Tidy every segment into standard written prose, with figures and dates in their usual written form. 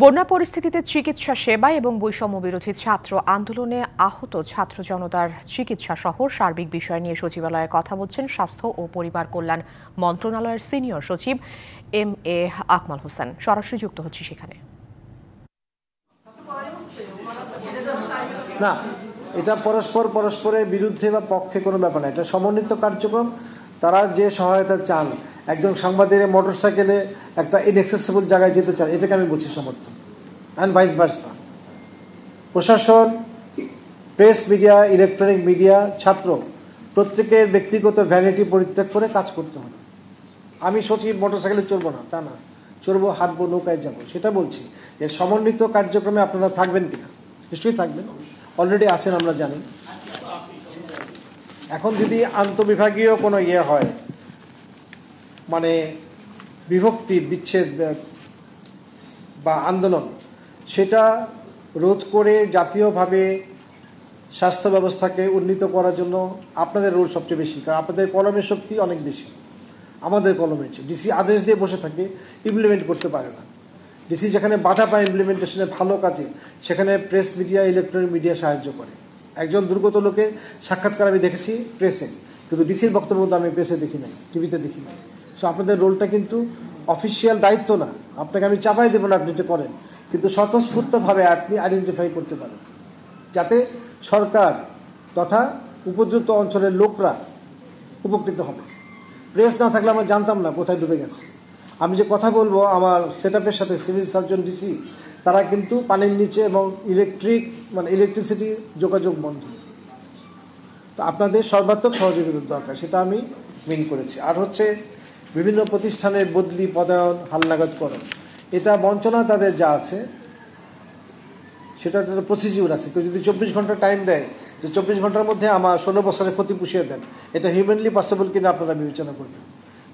বন্যা পরিস্থিতিতে চিকিৎসা সেবা এবং বৈষম্য বিরোধী ছাত্র আন্দোলনে আহত ছাত্র জনতার চিকিৎসা সহ সার্বিক বিষয় নিয়ে সচিবালয়ে কথা বলছেন স্বাস্থ্য ও পরিবার কল্যাণ মন্ত্রণালয়ের সিনিয়র সচিব এম.এ. আকমাল হোসেন। সরাসরি যুক্ত হচ্ছে সেখানে। না, এটা পরস্পরের বিরুদ্ধে বা পক্ষে কোনো ব্যাপার না। এটা সমন্বিত কার্যক্রম। তারা যে সহায়তা চান, একজন সাংবাদিকের মোটরসাইকেলে একটা ইনএক্সেসিবল জায়গায় যেতে চান, এটাকে আমি বুঝি সমর্থন, অ্যান্ড ভাইস ভার্সা। প্রশাসন, প্রেস মিডিয়া, ইলেকট্রনিক মিডিয়া, ছাত্র প্রত্যেকের ব্যক্তিগত ভ্যানিটি পরিত্যাগ করে কাজ করতে হবে। আমি সচিব মোটরসাইকেলে চলবো না, তা না, চলবো, হাঁটবো, নৌকায় যাবো, সেটা বলছি। যে সমন্বিত কার্যক্রমে আপনারা থাকবেন কিনা? নিশ্চয়ই থাকবেন, অলরেডি আছেন, আমরা জানি। এখন যদি আন্তঃবিভাগীয় কোনো হয়, মানে বিভক্তি, বিচ্ছেদ বা আন্দোলন, সেটা রোধ করে জাতীয়ভাবে স্বাস্থ্য ব্যবস্থাকে উন্নীত করার জন্য আপনাদের রোল সবচেয়ে বেশি, কারণ আপনাদের কলমের শক্তি অনেক বেশি আমাদের কলমের চেয়ে। ডিসি আদেশ দিয়ে বসে থাকে, ইমপ্লিমেন্ট করতে পারে না। ডিসি যেখানে বাধা পায় ইমপ্লিমেন্টেশনের ভালো কাজে, সেখানে প্রেস মিডিয়া, ইলেকট্রনিক মিডিয়া সাহায্য করে। একজন দুর্গত লোকের সাক্ষাৎকার আমি দেখেছি প্রেসে, কিন্তু ডিসির বক্তব্য আমি প্রেসে দেখি নাই, টিভিতে দেখি নাই। সো আপনাদের রোলটা কিন্তু অফিসিয়াল দায়িত্ব না, আপনাকে আমি চাপাই দেবো না, আপনি এটা করেন, কিন্তু স্বতঃস্ফূর্তভাবে আপনি আইডেন্টিফাই করতে পারেন, যাতে সরকার তথা উপদ্রুত অঞ্চলের লোকরা উপকৃত হবে। প্রেস না থাকলে আমরা জানতাম না কোথায় ডুবে গেছে। আমি যে কথা বলবো, আমার সেটআপের সাথে সিভিল সার্জন, ডিসি, তারা কিন্তু পানির নিচে এবং ইলেকট্রিসিটি যোগাযোগ বন্ধ। তো আপনাদের সর্বাত্মক সহযোগিতার দরকার, সেটা আমি মিন করেছি। আর হচ্ছে বিভিন্ন প্রতিষ্ঠানের বদলি, পদায়ন, হালনাগাদকরণ, এটা বঞ্চনা তাদের যা আছে, সেটা তাদের প্রসিডিউর আছে। কেউ যদি 24 ঘন্টা টাইম দেয়, যে 24 ঘন্টার মধ্যে আমার 16 বছরের ক্ষতি পুষিয়ে দেন, এটা হিউম্যানলি পসিবল কিনা আপনারা বিবেচনা করবেন।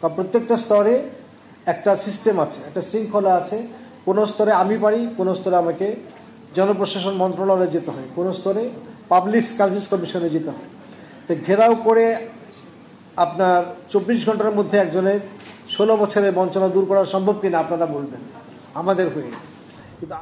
কারণ প্রত্যেকটা স্তরে একটা সিস্টেম আছে, একটা শৃঙ্খলা আছে। কোনো স্তরে আমি পারি, কোনো স্তরে আমাকে জনপ্রশাসন মন্ত্রণালয়ে যেতে হয়, কোনো স্তরে পাবলিক সার্ভিস কমিশনে যেতে হয়। তো ঘেরাও করে আপনার 24 ঘন্টার মধ্যে একজনের 16 বছরের বঞ্চনা দূর করা সম্ভব কিনা আপনারা বলবেন আমাদের হয়ে। কিন্তু